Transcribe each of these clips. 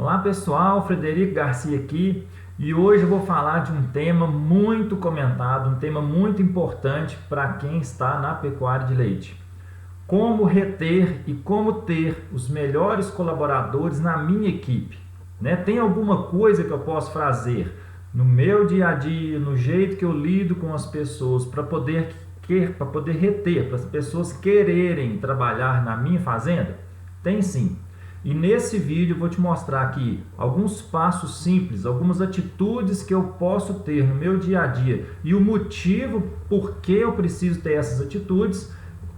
Olá pessoal, Frederico Garcia aqui e hoje eu vou falar de um tema muito comentado, um tema muito importante para quem está na pecuária de leite. Como reter e como ter os melhores colaboradores na minha equipe. Tem alguma coisa que eu posso fazer no meu dia a dia, no jeito que eu lido com as pessoas para poder reter, para as pessoas quererem trabalhar na minha fazenda? Tem sim. E nesse vídeo eu vou te mostrar aqui alguns passos simples, algumas atitudes que eu posso ter no meu dia a dia e o motivo por que eu preciso ter essas atitudes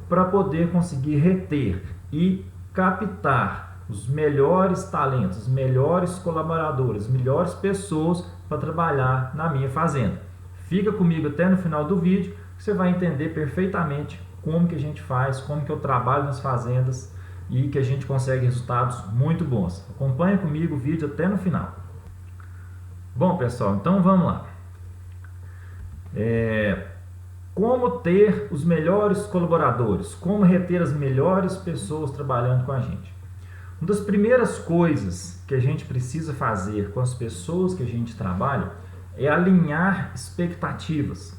para poder conseguir reter e captar os melhores talentos, os melhores colaboradores, as melhores pessoas para trabalhar na minha fazenda. Fica comigo até no final do vídeo que você vai entender perfeitamente como que a gente faz, como que eu trabalho nas fazendas e que a gente consegue resultados muito bons. Acompanhe comigo o vídeo até no final. Bom pessoal, então vamos lá. Como ter os melhores colaboradores, como reter as melhores pessoas trabalhando com a gente. Uma das primeiras coisas que a gente precisa fazer com as pessoas que a gente trabalha é alinhar expectativas.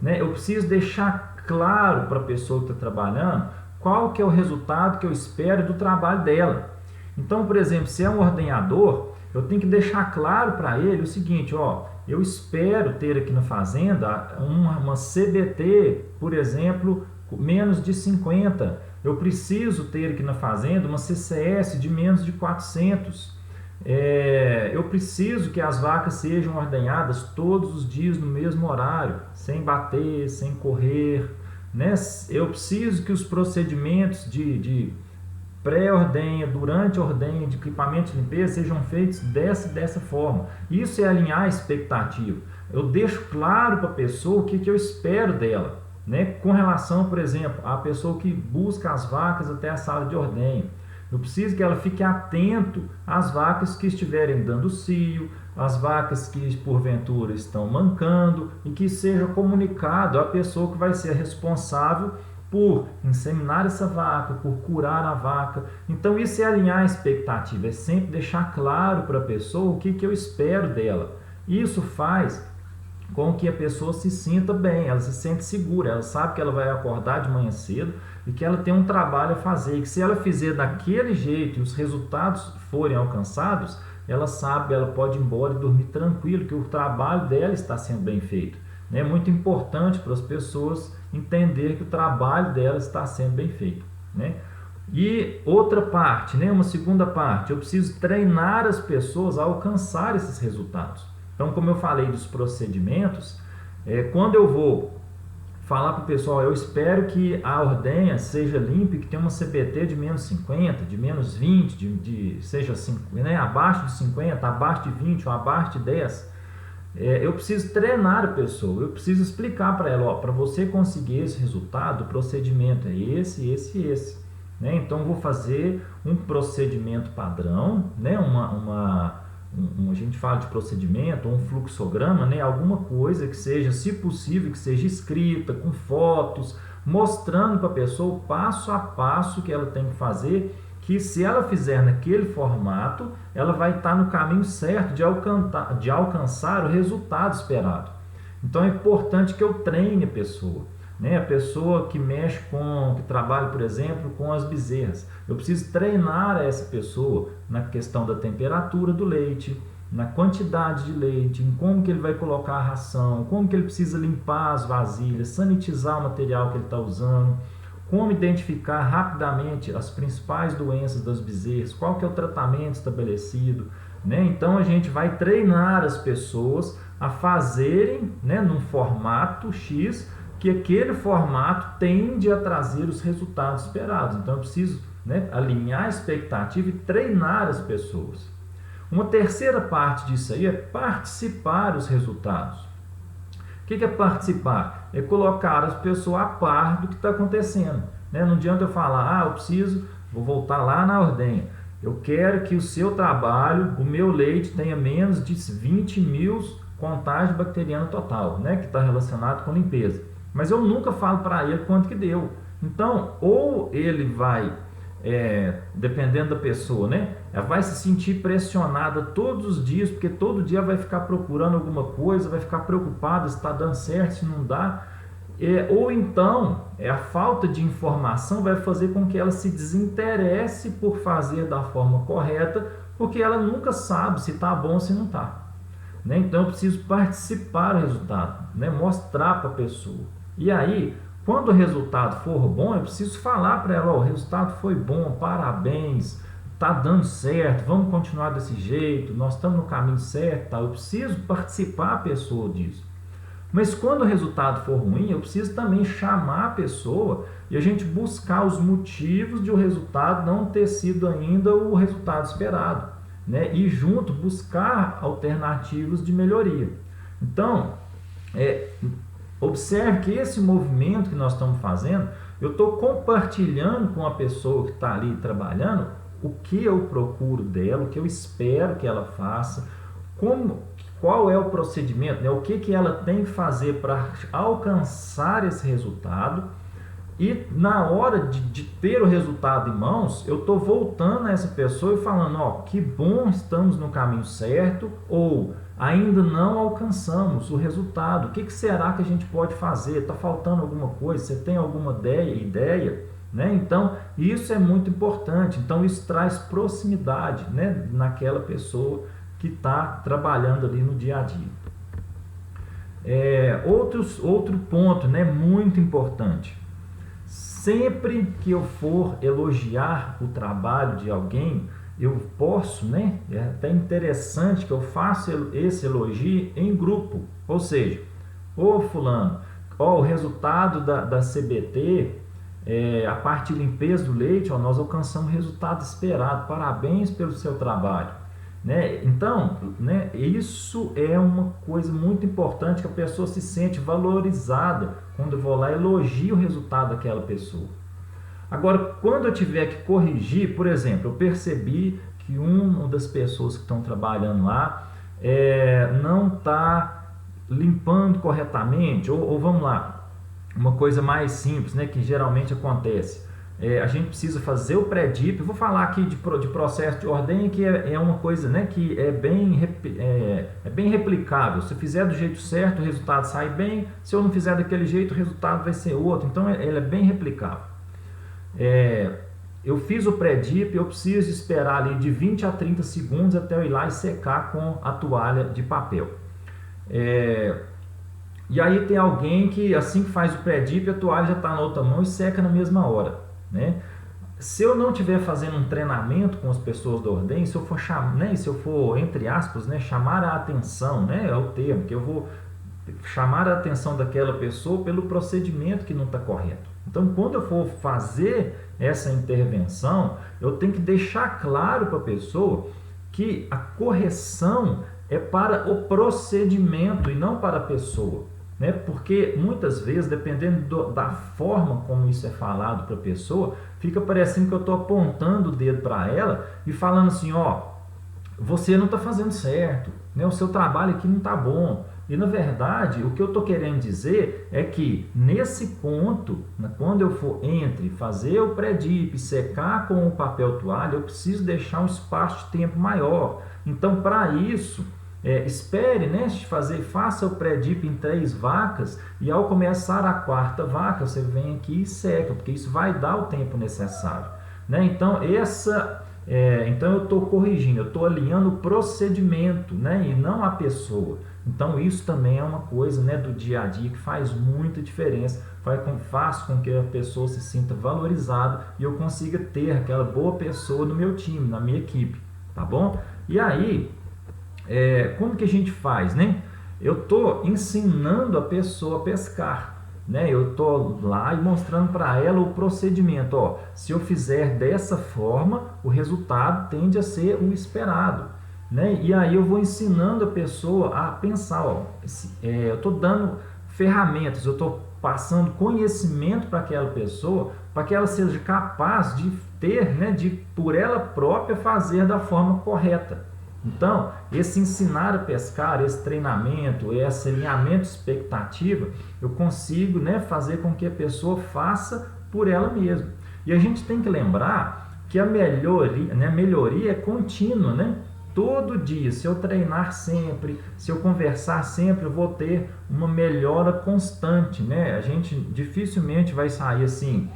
Eu preciso deixar claro para a pessoa que está trabalhando qual que é o resultado que eu espero do trabalho dela. Então, por exemplo, se é um ordenhador, eu tenho que deixar claro para ele o seguinte, eu espero ter aqui na fazenda uma CBT, por exemplo, menos de 50. Eu preciso ter aqui na fazenda uma CCS de menos de 400. Eu preciso que as vacas sejam ordenhadas todos os dias no mesmo horário, sem bater, sem correr. Eu preciso que os procedimentos de pré-ordenha, durante a ordenha, de equipamento de limpeza sejam feitos dessa forma. Isso é alinhar a expectativa. Eu deixo claro para a pessoa o que eu espero dela. Com relação, por exemplo, à pessoa que busca as vacas até a sala de ordenha. Eu preciso que ela fique atento às vacas que estiverem dando cio, às vacas que porventura estão mancando e que seja comunicado à pessoa que vai ser responsável por inseminar essa vaca, por curar a vaca. Então isso é alinhar a expectativa, é sempre deixar claro para a pessoa o que eu espero dela. Isso faz com que a pessoa se sinta bem, ela se sente segura, ela sabe que ela vai acordar de manhã cedo e que ela tem um trabalho a fazer, e que se ela fizer daquele jeito e os resultados forem alcançados, ela sabe, ela pode ir embora e dormir tranquilo, que o trabalho dela está sendo bem feito. É muito importante para as pessoas entender que o trabalho dela está sendo bem feito. E outra parte, uma segunda parte, eu preciso treinar as pessoas a alcançar esses resultados. Então, como eu falei dos procedimentos, quando eu vou falar para o pessoal, eu espero que a ordenha seja limpa e que tenha uma CBT de menos 50, de menos 20, seja abaixo de 50, abaixo de 20 ou abaixo de 10. Eu preciso treinar a pessoa, eu preciso explicar para ela, para você conseguir esse resultado, o procedimento é esse, esse e esse. Então, eu vou fazer um procedimento padrão, a gente fala de procedimento, um fluxograma, alguma coisa que seja, se possível, que seja escrita, com fotos, mostrando para a pessoa o passo a passo que ela tem que fazer, que se ela fizer naquele formato, ela vai estar no caminho certo de alcançar o resultado esperado. Então é importante que eu treine a pessoa. A pessoa que que trabalha, por exemplo, com as bezerras. Eu preciso treinar essa pessoa na questão da temperatura do leite, na quantidade de leite, em como que ele vai colocar a ração, como que ele precisa limpar as vasilhas, sanitizar o material que ele está usando, como identificar rapidamente as principais doenças das bezerras, qual que é o tratamento estabelecido. Então a gente vai treinar as pessoas a fazerem num formato X, que aquele formato tende a trazer os resultados esperados. Então eu preciso alinhar a expectativa e treinar as pessoas. Uma terceira parte disso aí é participar dos resultados. O que é participar? É colocar as pessoas a par do que está acontecendo. Não adianta eu falar, vou voltar lá na ordenha. Eu quero que o seu trabalho, o meu leite, tenha menos de 20 mil contágio bacteriano total, que está relacionado com limpeza. Mas eu nunca falo para ele quanto que deu. Então, ou ele vai dependendo da pessoa, né? Ela vai se sentir pressionada todos os dias, porque todo dia vai ficar procurando alguma coisa, vai ficar preocupada se está dando certo, se não dá. Ou então, a falta de informação vai fazer com que ela se desinteresse por fazer da forma correta, porque ela nunca sabe se está bom ou se não está. Né? Então, eu preciso participar do resultado, né? Mostrar para a pessoa. E aí, quando o resultado for bom, eu preciso falar para ela, o resultado foi bom, parabéns, está dando certo, vamos continuar desse jeito, nós estamos no caminho certo, tá? Eu preciso participar a pessoa disso. Mas quando o resultado for ruim, eu preciso também chamar a pessoa e a gente buscar os motivos de o resultado não ter sido ainda o resultado esperado, né? E junto buscar alternativas de melhoria. Então, observe que esse movimento que nós estamos fazendo, eu estou compartilhando com a pessoa que está ali trabalhando o que eu procuro dela, o que eu espero que ela faça, qual é o procedimento, né? O que ela tem que fazer para alcançar esse resultado. E na hora de ter o resultado em mãos, eu estou voltando a essa pessoa e falando, ó, que bom, estamos no caminho certo, ou ainda não alcançamos o resultado, o que será que a gente pode fazer? Está faltando alguma coisa? Você tem alguma ideia? Né? Então, isso é muito importante. Então, isso traz proximidade, né, naquela pessoa que está trabalhando ali no dia a dia. Outro ponto, né, muito importante. Sempre que eu for elogiar o trabalho de alguém, eu posso, né? É até interessante que eu faça esse elogio em grupo. Ou seja, ô fulano, o resultado da CBT, a parte de limpeza do leite, nós alcançamos o resultado esperado. Parabéns pelo seu trabalho. Né? Então, né, isso é uma coisa muito importante, que a pessoa se sente valorizada quando eu vou lá e elogio o resultado daquela pessoa. Agora, quando eu tiver que corrigir, por exemplo, eu percebi que uma das pessoas que estão trabalhando lá não está limpando corretamente, ou vamos lá, uma coisa mais simples, né, que geralmente acontece. A gente precisa fazer o pré-dip. Vou falar aqui de processo de ordenha, que é uma coisa, né, que é bem replicável. Se eu fizer do jeito certo, o resultado sai bem. Se eu não fizer daquele jeito, o resultado vai ser outro. Então, ele é bem replicável. Eu fiz o pré-dip, eu preciso esperar ali de 20 a 30 segundos até eu ir lá e secar com a toalha de papel. E aí tem alguém que, assim que faz o pré-dip, a toalha já está na outra mão e seca na mesma hora. Né? Se eu não estiver fazendo um treinamento com as pessoas da ordem, se eu for entre aspas, né, chamar a atenção, né, é o termo, que eu vou chamar a atenção daquela pessoa pelo procedimento que não está correto. Então, quando eu for fazer essa intervenção, eu tenho que deixar claro para a pessoa que a correção é para o procedimento e não para a pessoa. Né? Porque muitas vezes, dependendo da forma como isso é falado para a pessoa, fica parecendo que eu estou apontando o dedo para ela e falando assim, ó, você não está fazendo certo, né? O seu trabalho aqui não está bom. E na verdade, o que eu estou querendo dizer é que nesse ponto, né, quando eu for fazer o pré-dip, secar com o papel toalha, eu preciso deixar um espaço de tempo maior. Então, para isso, espere, né, faça o pré-dip em 3 vacas e ao começar a 4ª vaca, você vem aqui e seca, porque isso vai dar o tempo necessário. Né? Então, então eu estou corrigindo, eu estou alinhando o procedimento, né, e não a pessoa. Então isso também é uma coisa, né, do dia a dia que faz muita diferença, faz com que a pessoa se sinta valorizada e eu consiga ter aquela boa pessoa no meu time, na minha equipe, tá bom? E aí, como que a gente faz, né? Eu estou ensinando a pessoa a pescar. Né? Eu estou lá e mostrando para ela o procedimento. Ó, se eu fizer dessa forma, o resultado tende a ser o esperado. Né? E aí eu vou ensinando a pessoa a pensar. Ó, eu estou dando ferramentas, eu estou passando conhecimento para aquela pessoa, para que ela seja capaz de ter, né, de por ela própria fazer da forma correta. Então, esse ensinar a pescar, esse treinamento, esse alinhamento de expectativa, eu consigo, né, fazer com que a pessoa faça por ela mesma. E a gente tem que lembrar que a melhoria, né, melhoria é contínua, né? Todo dia, se eu treinar sempre, se eu conversar sempre, eu vou ter uma melhora constante, né? A gente dificilmente vai sair assim,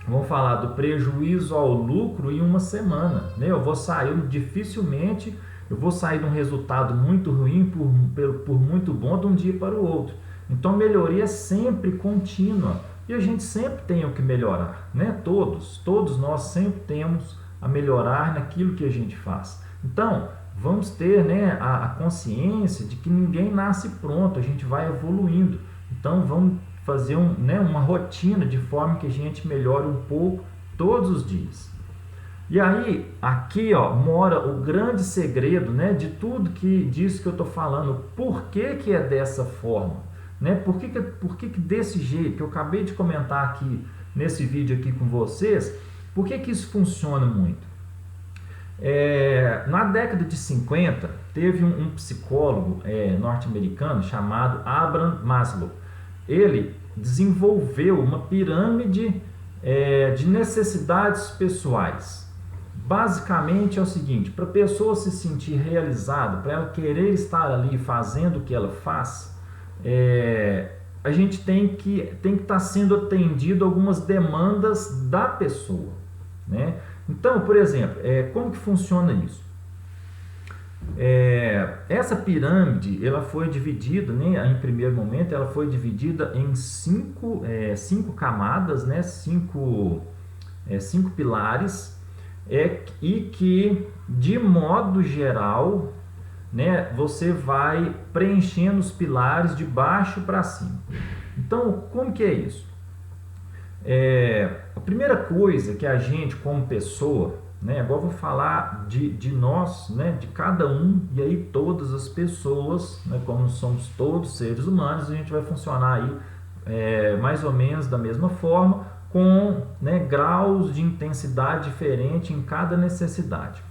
vamos falar do prejuízo ao lucro em uma semana, né? Eu vou sair dificilmente, eu vou sair de um resultado muito ruim por muito bom de um dia para o outro. Então, melhoria é sempre contínua e a gente sempre tem o que melhorar, né? Todos nós sempre temos a melhorar naquilo que a gente faz. Então, vamos ter, né, a consciência de que ninguém nasce pronto, a gente vai evoluindo. Então, vamos fazer uma rotina de forma que a gente melhore um pouco todos os dias. E aí, aqui mora o grande segredo, né, de tudo disso que eu estou falando. Por que é dessa forma? Né? Por que desse jeito que eu acabei de comentar aqui nesse vídeo aqui com vocês? Por que isso funciona muito? Na década de 50, teve um psicólogo norte-americano chamado Abraham Maslow. Ele desenvolveu uma pirâmide de necessidades pessoais. Basicamente é o seguinte: para a pessoa se sentir realizada, para ela querer estar ali fazendo o que ela faz, a gente tem que estar sendo atendido algumas demandas da pessoa, né? Então, por exemplo, como que funciona isso? Essa pirâmide, ela foi dividida, né, em primeiro momento, ela foi dividida em cinco camadas, né, cinco pilares, e que, de modo geral, né, você vai preenchendo os pilares de baixo para cima. Então, como que é isso? A primeira coisa que a gente, como pessoa, né, agora eu vou falar de nós, né, de cada um, e aí todas as pessoas, né, como somos todos seres humanos, a gente vai funcionar aí mais ou menos da mesma forma, com, né, graus de intensidade diferente em cada necessidade.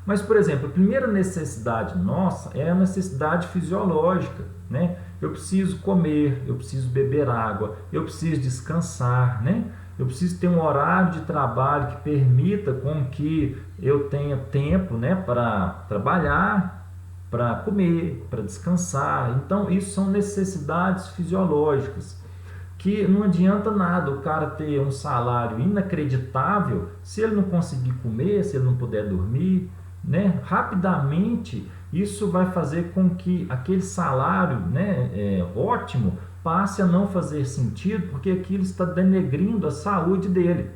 Mas, por exemplo, a primeira necessidade nossa é a necessidade fisiológica, né? Eu preciso comer, eu preciso beber água, eu preciso descansar, né? Eu preciso ter um horário de trabalho que permita com que eu tenha tempo, né, para trabalhar, para comer, para descansar. Então, isso são necessidades fisiológicas, que não adianta nada o cara ter um salário inacreditável se ele não conseguir comer, se ele não puder dormir, né? Rapidamente isso vai fazer com que aquele salário, né, ótimo, passe a não fazer sentido, porque aquilo está denegrindo a saúde dele.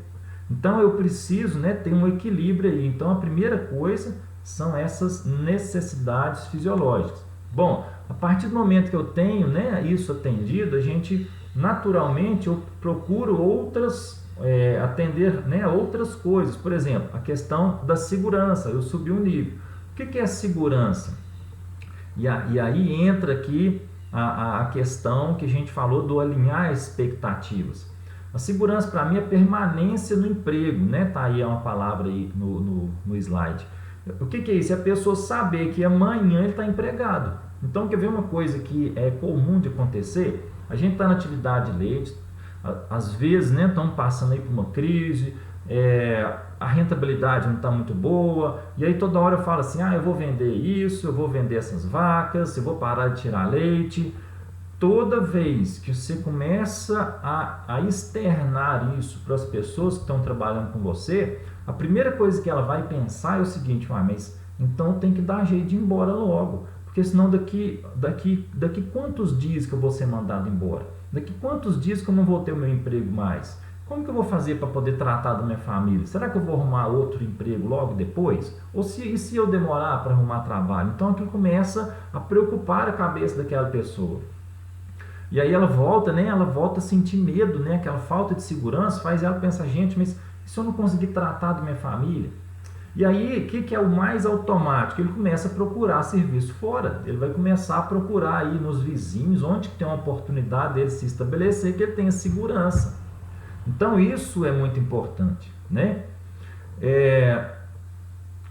Então eu preciso, né, ter um equilíbrio aí. Então a primeira coisa são essas necessidades fisiológicas. Bom, a partir do momento que eu tenho, né, isso atendido, a gente naturalmente eu procuro atender, né, outras coisas. Por exemplo, a questão da segurança, eu subi um nível. O que é segurança? E aí entra aqui a questão que a gente falou do alinhar expectativas. A segurança para mim é permanência no emprego, né? Tá aí uma palavra aí no slide. O que é isso? É a pessoa saber que amanhã ele está empregado. Então, quer ver uma coisa que é comum de acontecer? A gente está na atividade de leite, às vezes, né, estamos passando aí por uma crise, a rentabilidade não está muito boa, e aí toda hora eu falo assim, eu vou vender isso, eu vou vender essas vacas, eu vou parar de tirar leite. Toda vez que você começa a externar isso para as pessoas que estão trabalhando com você, a primeira coisa que ela vai pensar é o seguinte: mas então tem que dar jeito de ir embora logo, porque senão daqui quantos dias que eu vou ser mandado embora? Daqui quantos dias que eu não vou ter o meu emprego mais? Como que eu vou fazer para poder tratar da minha família? Será que eu vou arrumar outro emprego logo depois? Ou se eu demorar para arrumar trabalho? Então aquilo começa a preocupar a cabeça daquela pessoa. E aí ela volta, né? Ela volta a sentir medo, né? Aquela falta de segurança faz ela pensar: gente, mas e se eu não conseguir tratar da minha família? E aí, o que é o mais automático? Ele começa a procurar serviço fora. Ele vai começar a procurar aí nos vizinhos, onde tem uma oportunidade dele se estabelecer, que ele tenha segurança. Então, isso é muito importante, né?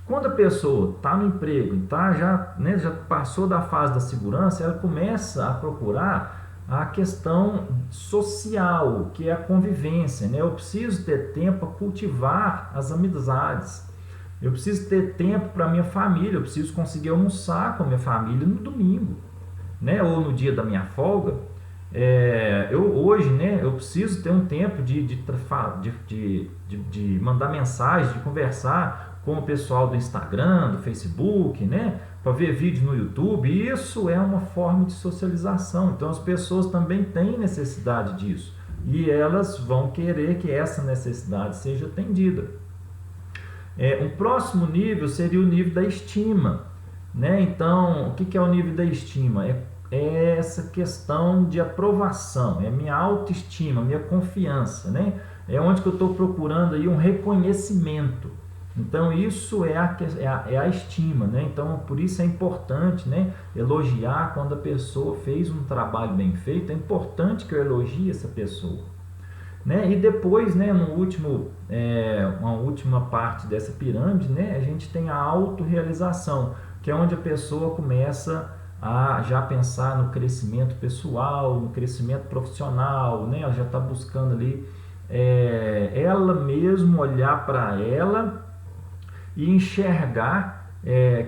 Quando a pessoa está no emprego, já passou da fase da segurança, ela começa a procurar a questão social, que é a convivência, né? Eu preciso ter tempo para cultivar as amizades. Eu preciso ter tempo para minha família, eu preciso conseguir almoçar com a minha família no domingo, né? Ou no dia da minha folga. Hoje, né, eu preciso ter um tempo de mandar mensagem, de conversar com o pessoal do Instagram, do Facebook, né, para ver vídeo no YouTube. Isso é uma forma de socialização. Então as pessoas também têm necessidade disso e elas vão querer que essa necessidade seja atendida. Um próximo nível seria o nível da estima, né? Então, o que é o nível da estima? É essa questão de aprovação, é minha autoestima, minha confiança, né? É onde que eu estou procurando aí um reconhecimento. Então, isso é a estima, né? Então, por isso é importante, né, elogiar quando a pessoa fez um trabalho bem feito. É importante que eu elogie essa pessoa. Né? E depois, né, uma última parte dessa pirâmide, né, a gente tem a autorrealização, que é onde a pessoa começa a já pensar no crescimento pessoal, no crescimento profissional, né? Ela já está buscando ali ela mesma olhar para ela e enxergar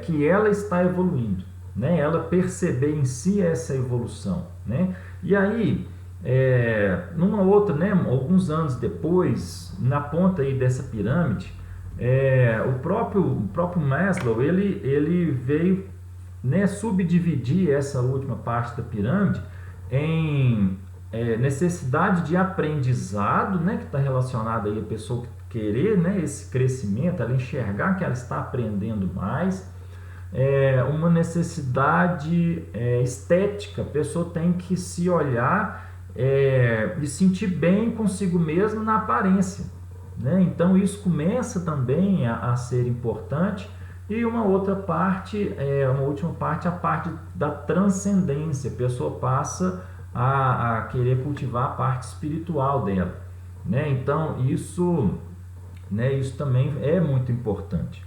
que ela está evoluindo, né? Ela perceber em si essa evolução, né? E aí numa outra, né, alguns anos depois, na ponta aí dessa pirâmide, o próprio Maslow ele veio, né, subdividir essa última parte da pirâmide em necessidade de aprendizado, né, que está relacionada aí a pessoa querer, né, esse crescimento, ela enxergar que ela está aprendendo mais. Uma necessidade estética, a pessoa tem que se olhar e sentir bem consigo mesmo na aparência, né? Então isso começa também a ser importante. E uma outra parte, uma última parte, a parte da transcendência. A pessoa passa a querer cultivar a parte espiritual dela, né? Então isso, né, isso também é muito importante.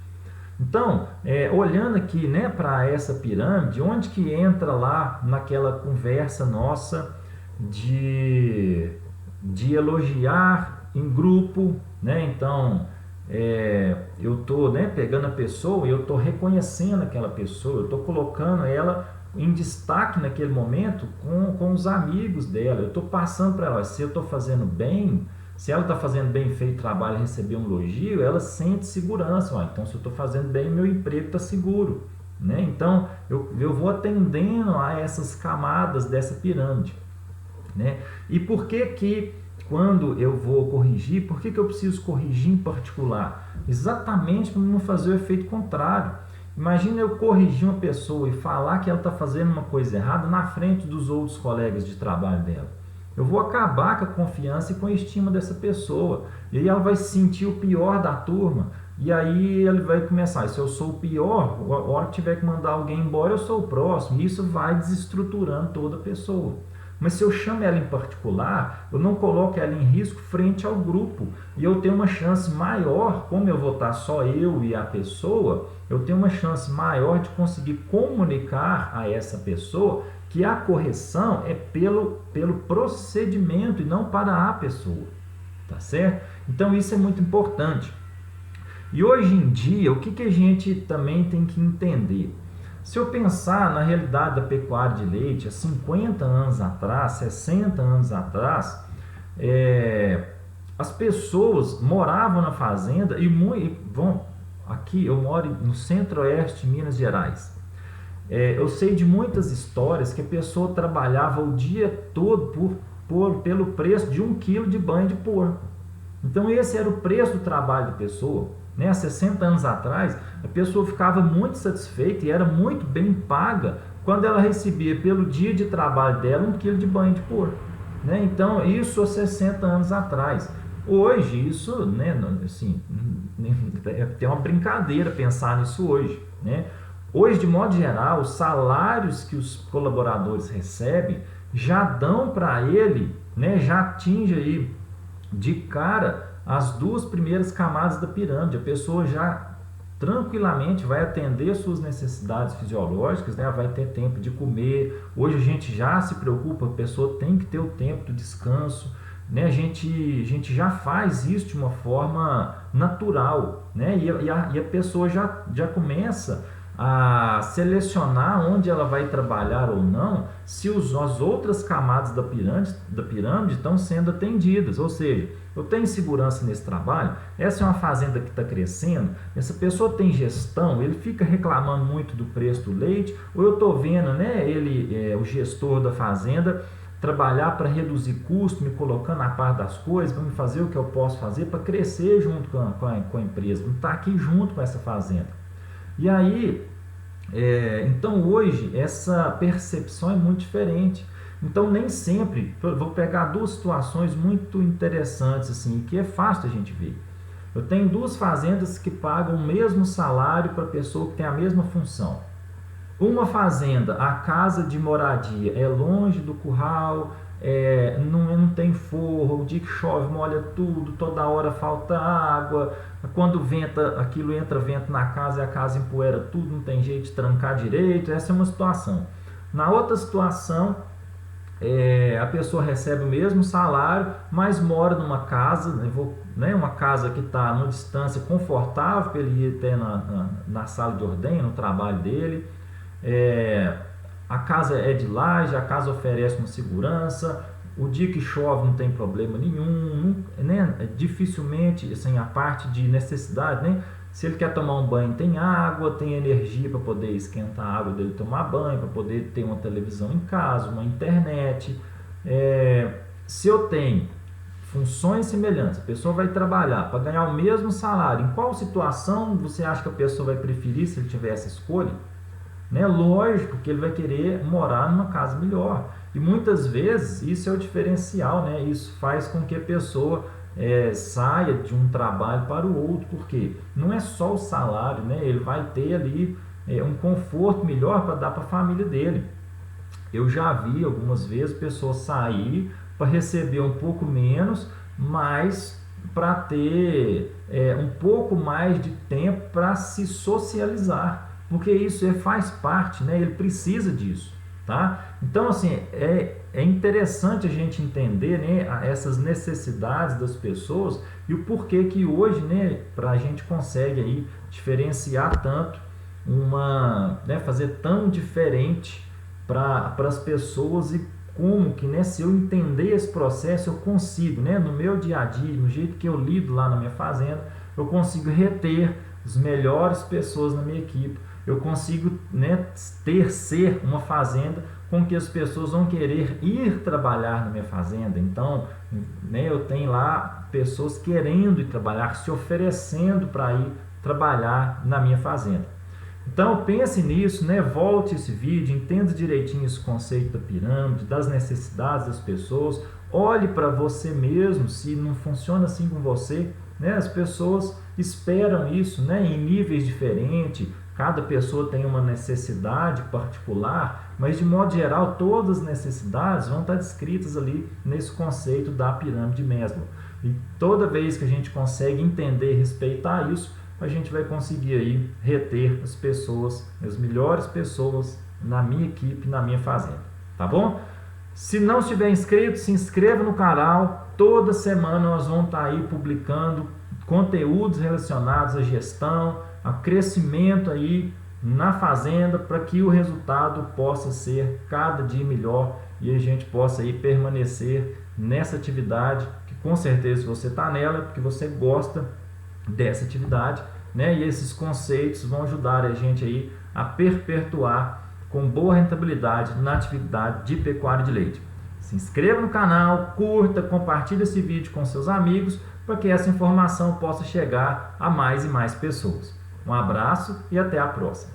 Então, olhando aqui, né, para essa pirâmide, onde que entra lá naquela conversa nossa de elogiar em grupo, né? Então, eu estou, né, pegando a pessoa e eu estou reconhecendo aquela pessoa, eu estou colocando ela em destaque naquele momento com os amigos dela, eu estou passando para ela, se eu estou fazendo bem, se ela está fazendo bem feito o trabalho e receber um elogio, ela sente segurança. Então, se eu estou fazendo bem, meu emprego está seguro, né? Então, eu vou atendendo a essas camadas dessa pirâmide, né? E por que quando eu vou corrigir, por que eu preciso corrigir em particular? Exatamente para não fazer o efeito contrário. Imagina eu corrigir uma pessoa e falar que ela está fazendo uma coisa errada na frente dos outros colegas de trabalho dela. Eu vou acabar com a confiança e com a estima dessa pessoa. E aí ela vai se sentir o pior da turma. E aí ele vai começar, se eu sou o pior, a hora que tiver que mandar alguém embora, eu sou o próximo. E isso vai desestruturando toda a pessoa. Mas se eu chamo ela em particular, eu não coloco ela em risco frente ao grupo. E eu tenho uma chance maior, como eu vou estar só eu e a pessoa, eu tenho uma chance maior de conseguir comunicar a essa pessoa que a correção é pelo procedimento e não para a pessoa. Tá certo? Então isso é muito importante. E hoje em dia, o que a gente também tem que entender? Se eu pensar na realidade da pecuária de leite, há 50 anos atrás, 60 anos atrás, as pessoas moravam na fazenda aqui eu moro no centro-oeste de Minas Gerais. Eu sei de muitas histórias que a pessoa trabalhava o dia todo pelo preço de 1 quilo de banha de porco. Então esse era o preço do trabalho da pessoa. Há 60 anos atrás, a pessoa ficava muito satisfeita e era muito bem paga quando ela recebia pelo dia de trabalho dela 1 quilo de banha de porco. Então, isso há 60 anos atrás. Hoje, isso, assim, tem uma brincadeira pensar nisso hoje. Hoje, de modo geral, os salários que os colaboradores recebem já dão para ele, já atinge aí de cara as 2 primeiras camadas da pirâmide. A pessoa já tranquilamente vai atender suas necessidades fisiológicas, né? Vai ter tempo de comer. Hoje a gente já se preocupa, a pessoa tem que ter o tempo do descanso, né? A gente já faz isso de uma forma natural, né? E a pessoa já começa a selecionar onde ela vai trabalhar ou não, se as outras camadas da pirâmide estão sendo atendidas. Ou seja, eu tenho segurança nesse trabalho, essa é uma fazenda que está crescendo, essa pessoa tem gestão, ele fica reclamando muito do preço do leite, ou eu estou vendo, né, o gestor da fazenda, trabalhar para reduzir custo, me colocando na parte das coisas, para me fazer o que eu posso fazer para crescer junto com a empresa, não estar aqui junto com essa fazenda. E aí, então hoje essa percepção é muito diferente. Então nem sempre, vou pegar duas situações muito interessantes assim, que é fácil a gente ver. Eu tenho duas fazendas que pagam o mesmo salário para a pessoa que tem a mesma função. Uma fazenda, a casa de moradia é longe do curral, não tem forro, o dia que chove molha tudo, toda hora falta água, quando venta, aquilo entra vento na casa e a casa empoeira tudo, não tem jeito de trancar direito. Essa é uma situação. Na outra situação, a pessoa recebe o mesmo salário, mas mora numa casa, uma casa que está numa distância confortável para ele ir até na sala de ordenha, no trabalho dele. A casa é de laje, a casa oferece uma segurança, o dia que chove não tem problema nenhum, né? Dificilmente, assim, a parte de necessidade, né? Se ele quer tomar um banho, tem água, tem energia para poder esquentar a água dele, tomar banho, para poder ter uma televisão em casa, uma internet. Se eu tenho funções semelhantes, a pessoa vai trabalhar para ganhar o mesmo salário, em qual situação você acha que a pessoa vai preferir se ele tiver essa escolha? Né? Lógico que ele vai querer morar numa casa melhor. E muitas vezes isso é o diferencial, né? Isso faz com que a pessoa saia de um trabalho para o outro, porque não é só o salário, né? Ele vai ter ali um conforto melhor para dar para a família dele. Eu já vi algumas vezes pessoas sair para receber um pouco menos, mas para ter um pouco mais de tempo para se socializar. Porque isso faz parte, né? Ele precisa disso, tá? Então, assim, é interessante a gente entender, né, essas necessidades das pessoas e o porquê que hoje, né, a gente consegue aí diferenciar tanto, fazer tão diferente para as pessoas e como que, né, se eu entender esse processo, eu consigo, né, no meu dia a dia, no jeito que eu lido lá na minha fazenda, eu consigo reter as melhores pessoas na minha equipe. Eu consigo, né, ser uma fazenda com que as pessoas vão querer ir trabalhar na minha fazenda. Então, né, eu tenho lá pessoas querendo ir trabalhar, se oferecendo para ir trabalhar na minha fazenda. Então, pense nisso, né, volte esse vídeo, entenda direitinho esse conceito da pirâmide, das necessidades das pessoas, olhe para você mesmo, se não funciona assim com você, né, as pessoas esperam isso, né, em níveis diferentes. Cada pessoa tem uma necessidade particular, mas de modo geral todas as necessidades vão estar descritas ali nesse conceito da pirâmide de Maslow. E toda vez que a gente consegue entender e respeitar isso, a gente vai conseguir aí reter as pessoas, as melhores pessoas na minha equipe, na minha fazenda, tá bom? Se não estiver inscrito, se inscreva no canal. Toda semana nós vamos estar aí publicando conteúdos relacionados à gestão, a crescimento aí na fazenda, para que o resultado possa ser cada dia melhor e a gente possa aí permanecer nessa atividade, que com certeza você está nela, porque você gosta dessa atividade, né? E esses conceitos vão ajudar a gente aí a perpetuar com boa rentabilidade na atividade de pecuária de leite. Se inscreva no canal, curta, compartilhe esse vídeo com seus amigos, para que essa informação possa chegar a mais e mais pessoas. Um abraço e até a próxima.